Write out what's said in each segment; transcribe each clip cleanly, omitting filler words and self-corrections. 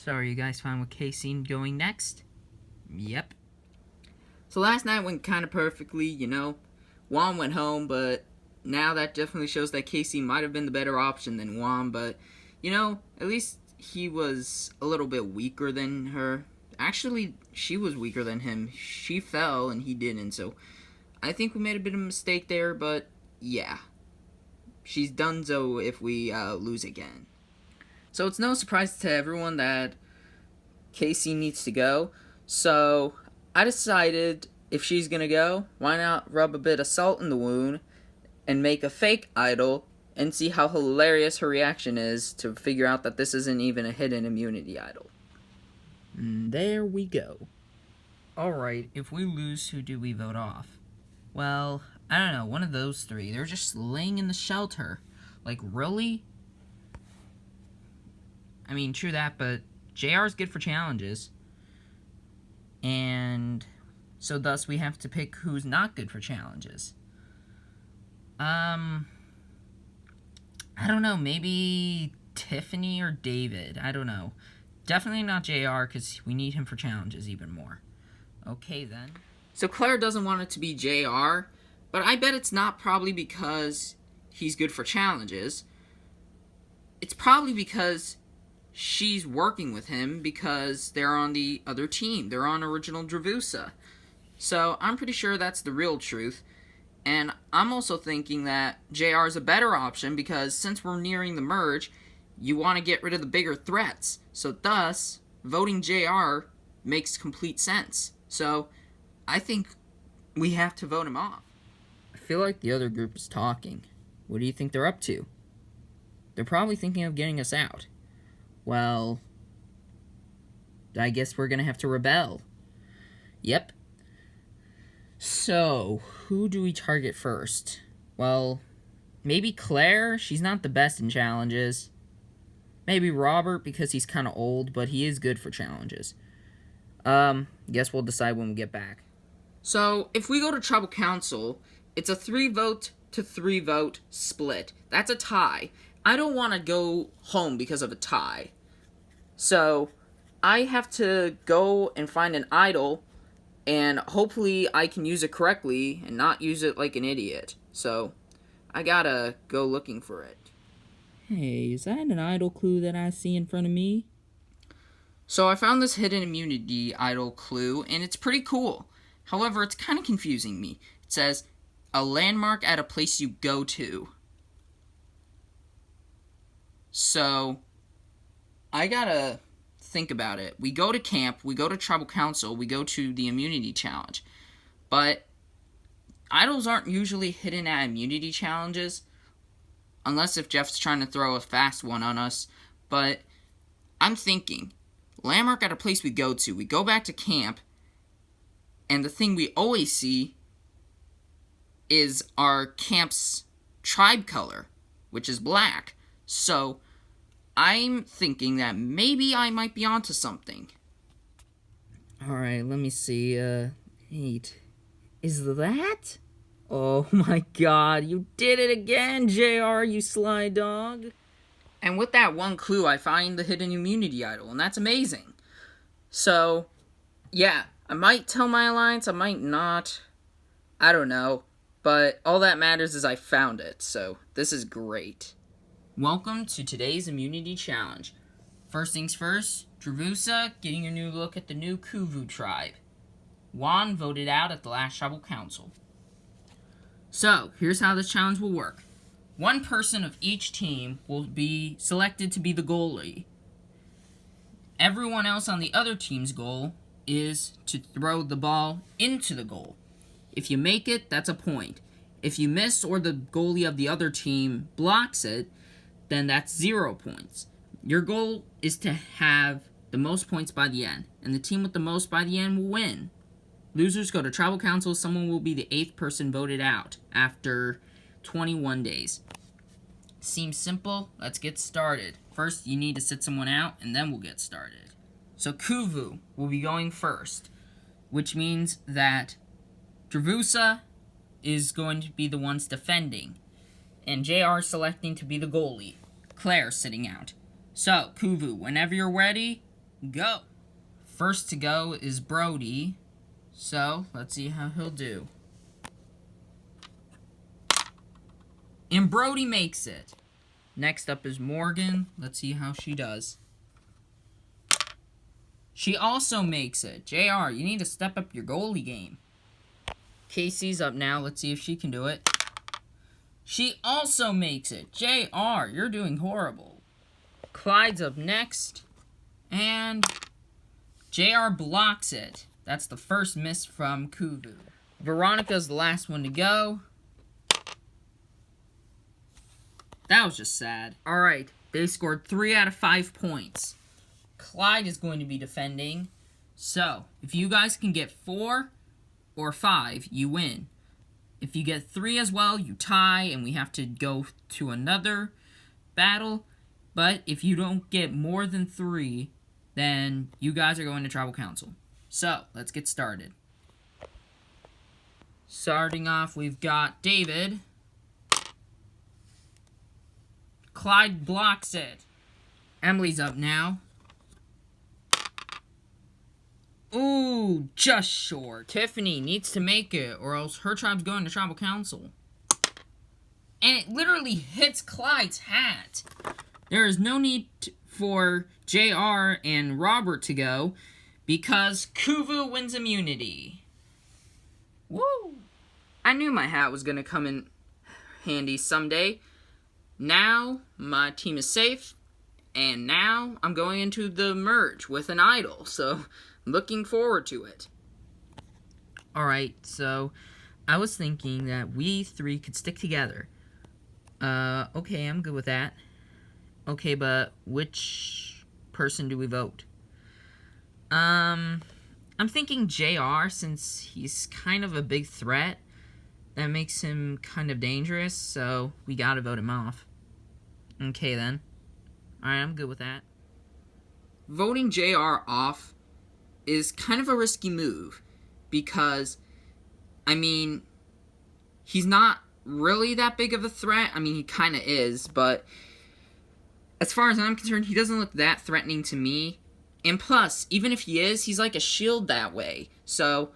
So are you guys fine with Casey going next? Yep. So last night went kind of perfectly, Juan went home, but now that definitely shows that Casey might have been the better option than Juan, but, at least he was a little bit weaker than her. Actually, she was weaker than him. She fell and he didn't, so I think we made a bit of a mistake there, but yeah. She's donezo if we lose again. So it's no surprise to everyone that Casey needs to go. So I decided if she's going to go, why not rub a bit of salt in the wound and make a fake idol and see how hilarious her reaction is to figure out that this isn't even a hidden immunity idol. And there we go. Alright, if we lose, who do we vote off? Well, I don't know, one of those three. They're just laying in the shelter. Like, really? I mean, true that, but JR's good for challenges. And so thus we have to pick who's not good for challenges. I don't know, maybe Tiffany or David. I don't know. Definitely not JR, because we need him for challenges even more. Okay, then. So Claire doesn't want it to be JR, but I bet it's not probably because he's good for challenges. It's probably because she's working with him because they're on the other team. They're on Original Dravusa. So I'm pretty sure that's the real truth. And I'm also thinking that JR is a better option because since we're nearing the merge, you want to get rid of the bigger threats. So thus, voting JR makes complete sense. So I think we have to vote him off. I feel like the other group is talking. What do you think they're up to? They're probably thinking of getting us out. Well, I guess we're gonna have to rebel. Yep. So, who do we target first? Well, maybe Claire. She's not the best in challenges. Maybe Robert, because he's kind of old, but he is good for challenges. Guess we'll decide when we get back. So, if we go to Tribal Council, it's a 3-vote to 3-vote split. That's a tie. I don't want to go home because of a tie. So, I have to go and find an idol, and hopefully I can use it correctly and not use it like an idiot. So, I gotta go looking for it. Hey, is that an idol clue that I see in front of me? So, I found this hidden immunity idol clue, and it's pretty cool. However, it's kind of confusing me. It says, a landmark at a place you go to. So, I gotta think about it. We go to camp, we go to Tribal Council, we go to the Immunity Challenge. But idols aren't usually hidden at immunity challenges, unless if Jeff's trying to throw a fast one on us. But I'm thinking, landmark at a place we go back to camp, and the thing we always see is our camp's tribe color, which is black. So, I'm thinking that maybe I might be onto something. Alright, let me see, 8. Is that? Oh my god, you did it again, JR, you sly dog. And with that one clue, I find the hidden immunity idol, and that's amazing. So, yeah, I might tell my alliance, I might not. I don't know. But all that matters is I found it, so this is great. Welcome to today's Immunity Challenge. First things first, Dravusa getting a new look at the new Kuvu tribe. Juan voted out at the last Tribal Council. So, here's how this challenge will work. One person of each team will be selected to be the goalie. Everyone else on the other team's goal is to throw the ball into the goal. If you make it, that's a point. If you miss or the goalie of the other team blocks it, then that's 0 points. Your goal is to have the most points by the end, and the team with the most by the end will win. Losers go to Tribal Council. Someone will be the 8th person voted out after 21 days. Seems simple? Let's get started. First, you need to sit someone out, and then we'll get started. So Kuvu will be going first, which means that Dravusa is going to be the ones defending, and JR selecting to be the goalie. Claire sitting out. So, Kuvu, whenever you're ready, go. First to go is Brody, so let's see how he'll do. And Brody makes it. Next up is Morgan. Let's see how she does. She also makes it. JR, you need to step up your goalie game. Casey's up now. Let's see if she can do it. She also makes it. JR, you're doing horrible. Clyde's up next. And JR blocks it. That's the first miss from Kuvu. Veronica's the last one to go. That was just sad. Alright, they scored 3 out of 5 points. Clyde is going to be defending. So, if you guys can get 4 or 5, you win. If you get 3 as well, you tie, and we have to go to another battle. But if you don't get more than 3, then you guys are going to tribal council. So, let's get started. Starting off, we've got David. Clyde blocks it. Emily's up now. Ooh, just short. Tiffany needs to make it, or else her tribe's going to tribal council. And it literally hits Clyde's hat. There is no need for JR and Robert to go, because Kuvu wins immunity. Woo! I knew my hat was going to come in handy someday. Now, my team is safe, and now I'm going into the merge with an idol, so looking forward to it. Alright, so I was thinking that we 3 could stick together. Okay, I'm good with that. Okay, but which person do we vote? I'm thinking JR, since he's kind of a big threat. That makes him kind of dangerous, so we gotta vote him off. Okay, then. Alright, I'm good with that. Voting JR off is kind of a risky move, because, I mean, he's not really that big of a threat. I mean, he kind of is, but as far as I'm concerned, he doesn't look that threatening to me. And plus, even if he is, he's like a shield that way. So,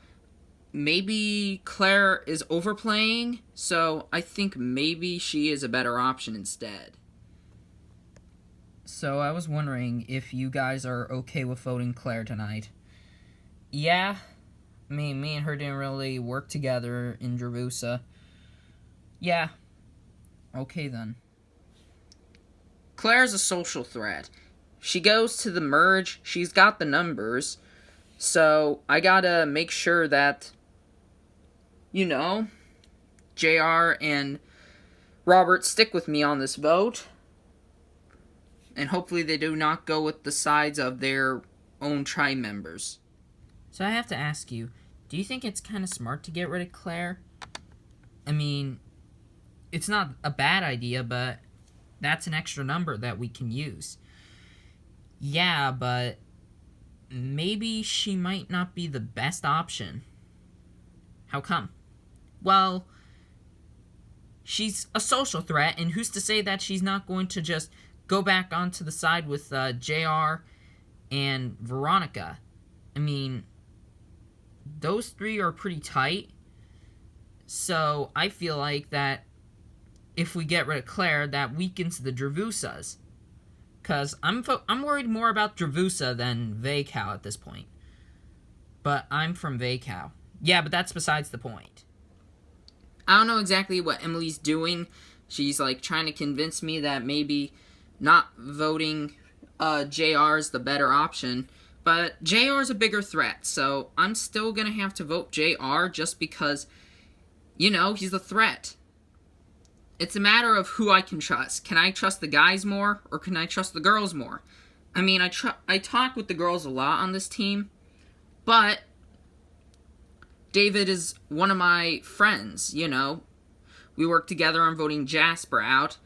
maybe Claire is overplaying, so I think maybe she is a better option instead. So, I was wondering if you guys are okay with voting Claire tonight. Yeah, me and her didn't really work together in Dravusa. Yeah, okay then. Claire's a social threat. She goes to the merge, she's got the numbers, so I gotta make sure that, you know, JR and Robert stick with me on this vote, and hopefully they do not go with the sides of their own tribe members. So I have to ask you, do you think it's kind of smart to get rid of Claire? I mean, it's not a bad idea, but that's an extra number that we can use. Yeah, but maybe she might not be the best option. How come? Well, she's a social threat, and who's to say that she's not going to just go back onto the side with JR and Veronica? I mean, those 3 are pretty tight, so I feel like that if we get rid of Claire, that weakens the Dravusas. Because I'm worried more about Dravusa than Vaycow at this point. But I'm from Vaycow. Yeah, but that's besides the point. I don't know exactly what Emily's doing. She's like trying to convince me that maybe not voting JR is the better option. But JR is a bigger threat, so I'm still going to have to vote JR just because, you know, he's a threat. It's a matter of who I can trust. Can I trust the guys more, or can I trust the girls more? I mean, I talk with the girls a lot on this team, but David is one of my friends, you know. We work together on voting Jasper out,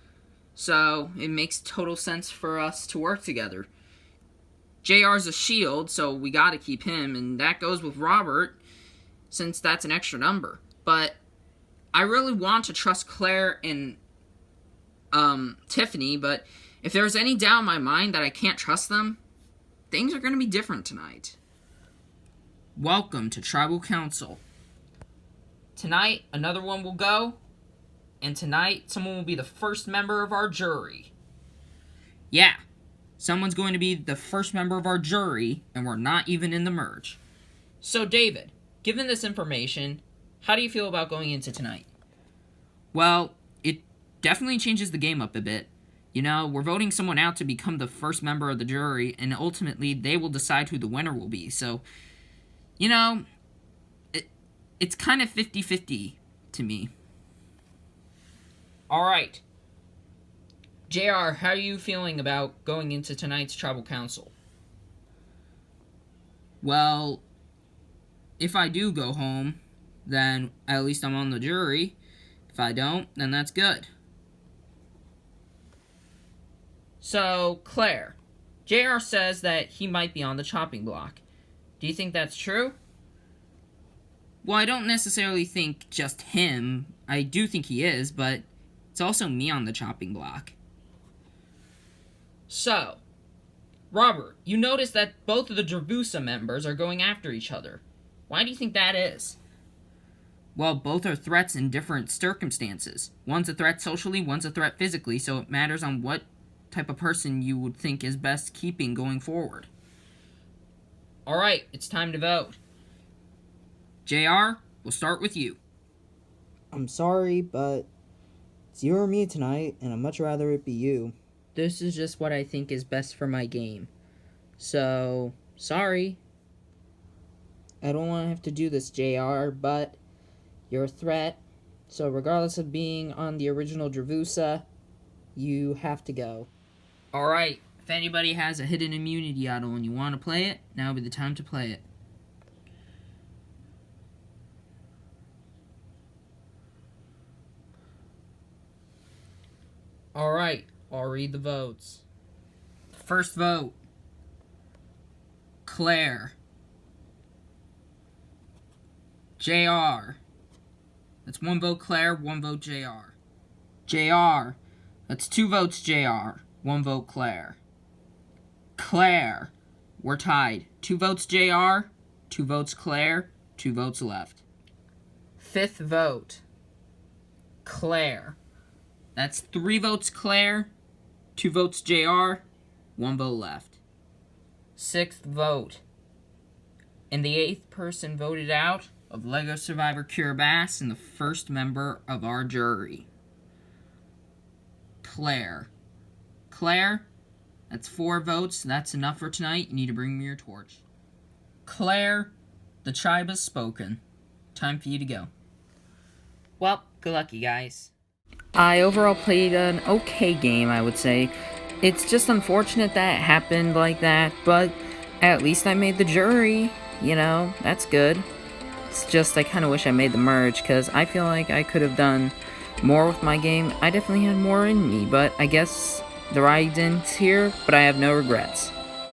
so it makes total sense for us to work together. JR's a shield, so we gotta keep him, and that goes with Robert, since that's an extra number. But I really want to trust Claire and Tiffany, but if there's any doubt in my mind that I can't trust them, things are going to be different tonight. Welcome to Tribal Council. Tonight, another one will go, and tonight, someone will be the first member of our jury. Yeah, someone's going to be the first member of our jury, and we're not even in the merge. So, David, given this information, how do you feel about going into tonight? Well, it definitely changes the game up a bit. You know, we're voting someone out to become the first member of the jury, and ultimately they will decide who the winner will be. So, you know, it's kind of 50-50 to me. Alright. JR, how are you feeling about going into tonight's Tribal Council? Well, if I do go home, then at least I'm on the jury. If I don't, then that's good. So, Claire, JR says that he might be on the chopping block. Do you think that's true? Well, I don't necessarily think just him. I do think he is, but it's also me on the chopping block. So, Robert, you notice that both of the Dravusa members are going after each other. Why do you think that is? Well, both are threats in different circumstances. One's a threat socially, one's a threat physically, so it matters on what type of person you would think is best keeping going forward. Alright, it's time to vote. JR, we'll start with you. I'm sorry, but it's you or me tonight, and I'd much rather it be you. This is just what I think is best for my game. So, sorry. I don't want to have to do this, JR, but you're a threat, so regardless of being on the original Dravusa, you have to go. Alright, if anybody has a hidden immunity idol and you want to play it, now would be the time to play it. Alright, I'll read the votes. First vote, Claire. JR. That's one vote Claire, one vote JR. JR. That's two votes JR, one vote Claire. Claire. We're tied. 2 votes JR, 2 votes Claire, 2 votes left. Fifth vote, Claire. That's 3 votes Claire, 2 votes JR, 1 vote left. Sixth vote. And the 8th person voted out of LEGO Survivor Kiribati and the first member of our jury. Claire. Claire, that's 4 votes. That's enough for tonight. You need to bring me your torch. Claire, the tribe has spoken. Time for you to go. Well, good luck, you guys. I overall played an okay game, I would say. It's just unfortunate that it happened like that, but at least I made the jury. You know, that's good. It's just I kind of wish I made the merge, because I feel like I could have done more with my game. I definitely had more in me, but I guess the ride ends here, but I have no regrets.